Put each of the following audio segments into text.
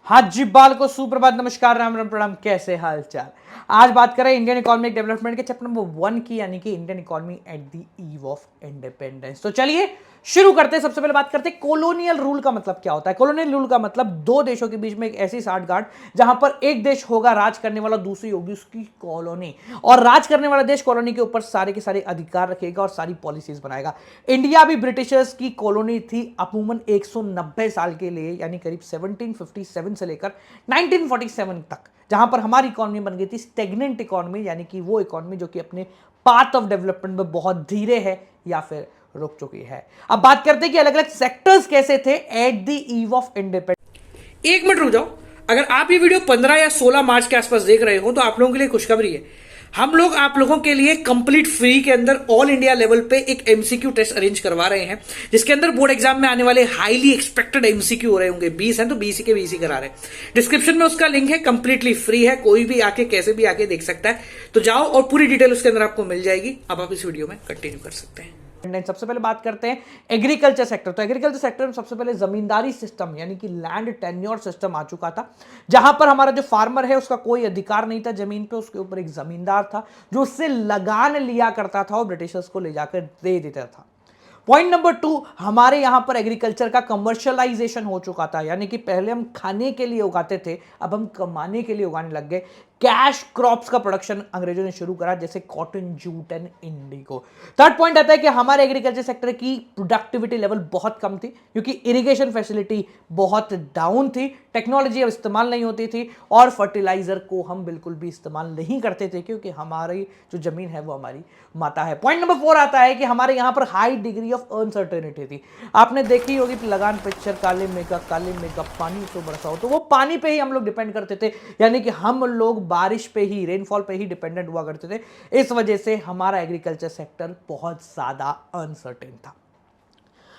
हाँ जी, बाल को सुप्रभात, नमस्कार, राम राम, प्रणाम। कैसे हाल चाल। आज बात करें इंडियन इकोनॉमिक डेवलपमेंट के चैप्टर नंबर 1 की, यानी कि Indian economy at the eve of independence. तो चलिए शुरू करते हैं। सबसे पहले बात करते हैं कॉलोनियल रूल का मतलब क्या होता है। कॉलोनियल रूल का मतलब दो देशों के बीच में एक ऐसी साठगांठ जहां पर एक देश होगा राज करने वाला, दूसरी होगी उसकी कॉलोनी, और राज करने वाला देश कॉलोनी के ऊपर सारे के सारे अधिकार रखेगा और सारी पॉलिसीज बनाएगा। इंडिया भी ब्रिटिशर्स की कॉलोनी थी अमूमन 190 साल के लिए, यानी करीब 1757 से लेकर 1947 तक, जहां पर हमारी इकोनॉमी बन गई थी स्टेगनेंट इकोनॉमी, यानी कि वो इकोनॉमी जो कि अपने पाथ ऑफ डेवलपमेंट में बहुत धीरे है या फिर रुक चुकी है। अब बात करते हैं कि अलग अलग सेक्टर्स कैसे थे at the eve of independence. एक मिनट रुक जाओ। अगर आप ये वीडियो 15 या 16 मार्च के आसपास देख रहे हो तो आप लोगों के लिए खुशखबरी है। हम लोग आप लोगों के लिए कंप्लीट फ्री के अंदर ऑल इंडिया लेवल पे एक एमसीक्यू टेस्ट अरेंज करवा रहे हैं, जिसके अंदर बोर्ड एग्जाम में आने वाले हाईली एक्सपेक्टेड एमसीक्यू हो रहे होंगे। 20 हैं तो 20 के 20 करा रहे हैं। डिस्क्रिप्शन में उसका लिंक है, कंप्लीटली फ्री है, कोई भी आके कैसे भी आके देख सकता है। तो जाओ और पूरी डिटेल उसके अंदर आपको मिल जाएगी। अब आप इस वीडियो में कंटिन्यू कर सकते हैं। सबसे पहले बात करते हैं एग्रीकल्चर सेक्टर। तो एग्रीकल्चर सेक्टर में सबसे पहले जमींदारी सिस्टम, यानी कि लैंड टेन्योर सिस्टम आ चुका था, जहां पर हमारा जो फार्मर है उसका कोई अधिकार नहीं था जमीन पे। उसके ऊपर एक जमींदार था जो उससे लगान लिया करता था और ब्रिटिशर्स को ले जाकर दे देता था। पॉइंट नंबर 2, हमारे यहां पर एग्रीकल्चर का कमर्शियलाइजेशन हो चुका था, यानी कि पहले हम खाने के लिए उगाते थे, अब हम कमाने के लिए उगाने लग गए। कैश क्रॉप्स का प्रोडक्शन अंग्रेजों ने शुरू करा, जैसे cotton, jute and Indigo. Third point आता है कि हमारे एग्रीकल्चर सेक्टर की प्रोडक्टिविटी लेवल बहुत कम थी, क्योंकि इरिगेशन फैसिलिटी बहुत डाउन थी, टेक्नोलॉजी अब इस्तेमाल नहीं होती थी, और फर्टिलाइजर को हम बिल्कुल भी इस्तेमाल नहीं करते थे, क्योंकि हमारी जो जमीन है वो हमारी माता है। पॉइंट नंबर 4 आता है कि हमारे यहां पर हाई डिग्री ऑफ अनसर्टेनिटी थी। आपने देखी होगी लगान पिक्चर, काले मेघा पानी से बरसा हो, तो वो पानी पे ही हम लोग डिपेंड करते थे, यानी कि हम लोग बारिश पे ही, रेनफॉल पे ही डिपेंडेंट हुआ करते थे। इस वजह से हमारा एग्रीकल्चर सेक्टर बहुत ज्यादा अनसर्टेन था।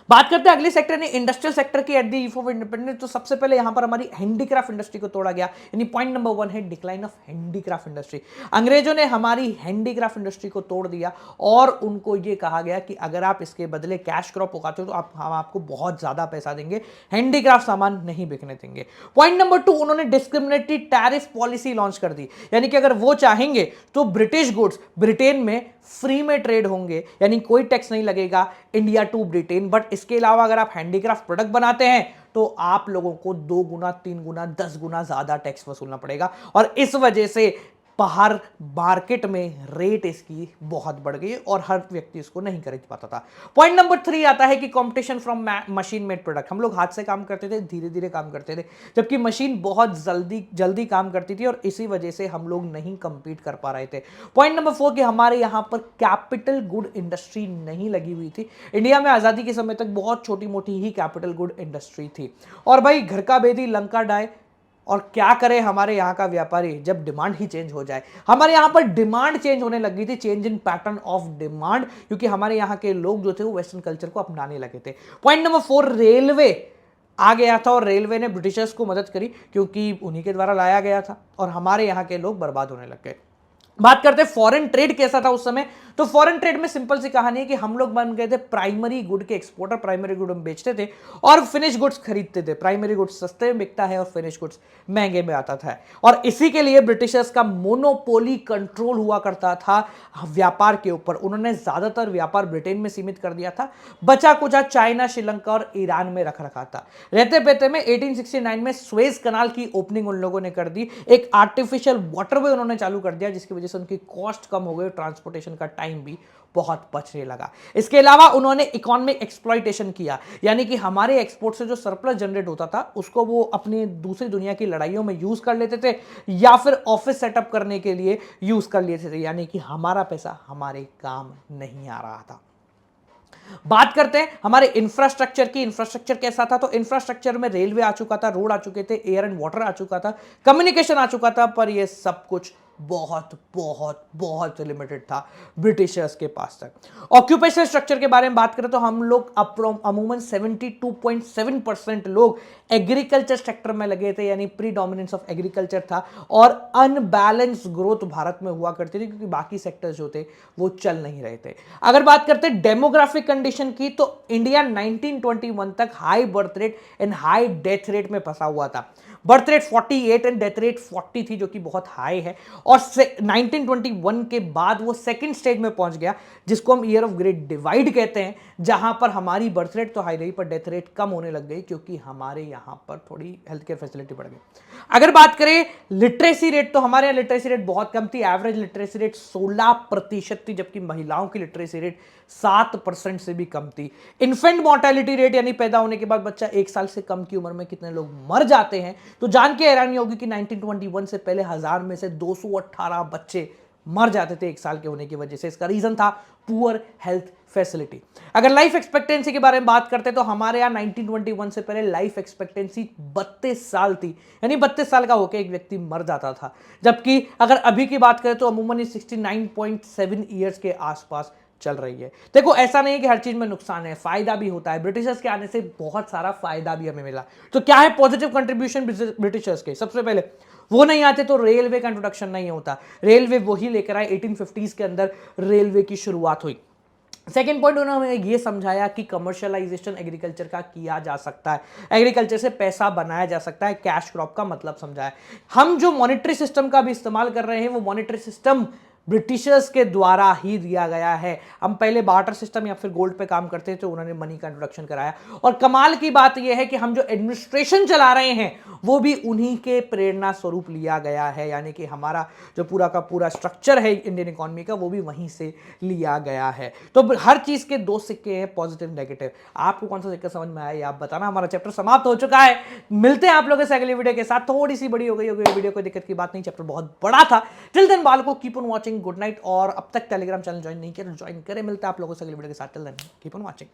बात करते हैं अगले सेक्टर ने इंडस्ट्रियल सेक्टर की at the eve of independence. तो सबसे पहले यहां पर हमारी हैंडीक्राफ्ट इंडस्ट्री को तोड़ा गया, यानी पॉइंट नंबर 1 है डिक्लाइन ऑफ हैंडीक्राफ्ट इंडस्ट्री। अंग्रेजों ने हमारी हैंडीक्राफ्ट इंडस्ट्री को तोड़ दिया और उनको यह कहा गया कि अगर आप इसके बदले कैश क्रॉप उगाते हो तो हम आपको बहुत ज्यादा पैसा देंगे, हैंडीक्राफ्ट सामान नहीं बिकने देंगे। पॉइंट नंबर 2, उन्होंने डिस्क्रिमिनेटरी टैरिफ पॉलिसी लॉन्च कर दी, यानी कि अगर वो चाहेंगे तो ब्रिटिश गुड्स ब्रिटेन में फ्री में ट्रेड होंगे, यानी कोई टैक्स नहीं लगेगा इंडिया टू ब्रिटेन। बट इसके अलावा अगर आप हैंडीक्राफ्ट प्रोडक्ट बनाते हैं तो आप लोगों को 2 गुना, 3 गुना, 10 गुना ज्यादा टैक्स वसूलना पड़ेगा, और इस वजह से बाहर मार्केट में रेट इसकी बहुत बढ़ गई और हर व्यक्ति इसको नहीं खरीद पाता था। पॉइंट नंबर 3 आता है कि competition from machine made product. हम लोग हाथ से काम करते थे, धीरे धीरे काम करते थे, जबकि मशीन बहुत जल्दी काम करती थी, और इसी वजह से हम लोग नहीं कंपीट कर पा रहे थे। पॉइंट नंबर 4 कि हमारे यहां पर कैपिटल गुड इंडस्ट्री नहीं लगी हुई थी। इंडिया में आजादी के समय तक बहुत छोटी मोटी ही कैपिटल गुड इंडस्ट्री थी। और भाई, घर का बेदी लंका डाय, और क्या करे हमारे यहाँ का व्यापारी जब डिमांड ही चेंज हो जाए। हमारे यहाँ पर डिमांड चेंज होने लगी थी, change in pattern of demand, क्योंकि हमारे यहाँ के लोग जो थे वो वेस्टर्न कल्चर को अपनाने लगे थे। पॉइंट नंबर 4, रेलवे आ गया था, और रेलवे ने ब्रिटिशर्स को मदद करी, क्योंकि उन्हीं के द्वारा लाया गया था, और हमारे यहाँ के लोग बर्बाद होने लग गए। बात करते हैं फॉरेन ट्रेड कैसा था उस समय। तो फॉरेन ट्रेड में सिंपल सी कहानी है कि हम लोग बन गए थे प्राइमरी गुड के एक्सपोर्टर। प्राइमरी गुड हम बेचते थे और फिनिश गुड्स खरीदते थे। प्राइमरी गुड्स सस्ते में बिकता है और फिनिश गुड्स महंगे में आता था, और इसी के लिए ब्रिटिशर्स का मोनोपोली कंट्रोल हुआ करता था व्यापार के ऊपर। उन्होंने ज्यादातर व्यापार ब्रिटेन में सीमित कर दिया था, बचा कुचा चाइना, श्रीलंका और ईरान में रख रखा था। रहते पहते में 1869 में स्वेज कनाल की ओपनिंग उन लोगों ने कर दी, एक आर्टिफिशियल वाटरवे उन्होंने चालू कर दिया, जिसकी वजह से उनकी कॉस्ट कम हो गई, ट्रांसपोर्टेशन का टाइम भी बहुत बचने लगा। इसके अलावा उन्होंने इकोनॉमिक एक्सप्लॉइटेशन किया, यानी कि हमारे एक्सपोर्ट से जो सरप्लस जनरेट होता था उसको वो अपनी दूसरी दुनिया की लड़ाइयों में यूज कर लेते थे, या फिर ऑफिस सेटअप करने के लिए यूज कर लेते थे, यानी कि हमारा पैसा हमारे काम नहीं आ रहा था। बात करते हैं हमारे इंफ्रास्ट्रक्चर की। इंफ्रास्ट्रक्चर कैसा था? तो इंफ्रास्ट्रक्चर में रेलवे आ चुका था, रोड आ चुके थे, एयर एंड वाटर आ चुका था, कम्युनिकेशन आ चुका था, पर यह सब कुछ बहुत बहुत बहुत लिमिटेड था ब्रिटिशर्स के पास तक। ऑक्यूपेशनल स्ट्रक्चर के बारे में बात करें तो हम लोग अमूमन 72.7% लोग एग्रीकल्चर सेक्टर में लगे थे, यानी प्री डोमिनेंस ऑफ एग्रीकल्चर था, और अनबैलेंस ग्रोथ भारत में हुआ करती थी, क्योंकि बाकी सेक्टर्स जो थे वो चल नहीं रहे थे। अगर बात करते हैं डेमोग्राफिक कंडीशन की, तो इंडिया 1921 तक high birth rate and high death rate में फंसा हुआ था। Birth rate 48 and death rate 40 थी, जो कि बहुत हाई है। और 1921 के बाद वो सेकंड स्टेज में पहुंच गया, जिसको हम ईयर ऑफ ग्रेट डिवाइड कहते हैं, जहां पर हमारी बर्थ रेट तो हाई रही पर डेथ रेट कम होने लग गई, क्योंकि हमारे यहां पर थोड़ी हेल्थ केयर फैसिलिटी बढ़ गई। अगर बात करें लिटरेसी रेट, तो हमारे यहां लिटरेसी रेट बहुत कम थी। एवरेज लिटरेसी रेट 16% थी, जबकि महिलाओं की लिटरेसी रेट 7% से भी कम थी। इन्फेंट मोर्टेलिटी रेट, यानी पैदा होने के बाद बच्चा 1 साल से कम की उम्र में कितने लोग मर जाते हैं, तो जान के हैरानी होगी कि 1921 से पहले 1000 में से 218 बच्चे मर जाते थे 1 साल के होने की वजह से। इसका रीजन था पुअर हेल्थ फैसिलिटी। अगर लाइफ एक्सपेक्टेंसी के बारे में बात करते तो हमारे यहां 1921 से पहले लाइफ एक्सपेक्टेंसी 32 साल थी, यानी 32 साल का होकर एक व्यक्ति मर जाता था। जबकि अगर अभी की बात करें तो अमूमन 69.7 ईयर्स के आसपास चल रही है। देखो, ऐसा नहीं है कि हर चीज में नुकसान है, फायदा भी होता है। ब्रिटिशर्स के आने से बहुत सारा फायदा भी हमें मिला। तो क्या है पॉजिटिव कंट्रीब्यूशन ब्रिटिशर्स के? सबसे पहले वो नहीं आते तो रेलवे का इंट्रोडक्शन नहीं होता। रेलवे वही लेकर आए, 1850s के अंदर रेलवे की शुरुआत हुई। सेकेंड पॉइंट, उन्होंने ये समझाया कि कमर्शियलाइजेशन एग्रीकल्चर का किया जा सकता है, एग्रीकल्चर से पैसा बनाया जा सकता है, कैश क्रॉप का मतलब समझाया। हम जो मॉनेटरी सिस्टम का भी इस्तेमाल कर रहे हैं, वो मॉनेटरी सिस्टम ब्रिटिशर्स के द्वारा ही दिया गया है। हम पहले बार्टर सिस्टम या फिर गोल्ड पे काम करते थे, तो उन्होंने मनी का इंट्रोडक्शन कराया। और कमाल की बात यह है कि हम जो एडमिनिस्ट्रेशन चला रहे हैं, वो भी उन्हीं के प्रेरणा स्वरूप लिया गया है, यानी कि हमारा जो पूरा का पूरा स्ट्रक्चर है इंडियन इकोनॉमी का, वो भी वहीं से लिया गया है। तो हर चीज के दो सिक्के हैं, पॉजिटिव नेगेटिव। आपको कौन सा सिक्का समझ में आया, ये आप बताना। हमारा चैप्टर समाप्त हो चुका है, मिलते हैं आप लोगों से अगली वीडियो के साथ। थोड़ी सी बड़ी हो गई होगी वीडियो, कोई दिक्कत की बात नहीं, चैप्टर बहुत बड़ा था। टिल देन बाल को keep on watching, good night. और अब तक टेलीग्राम चैनल ज्वाइन नहीं किया तो ज्वाइन करें। मिलते हैं आप लोगों से अगली वीडियो के साथ। Till then keep on watching.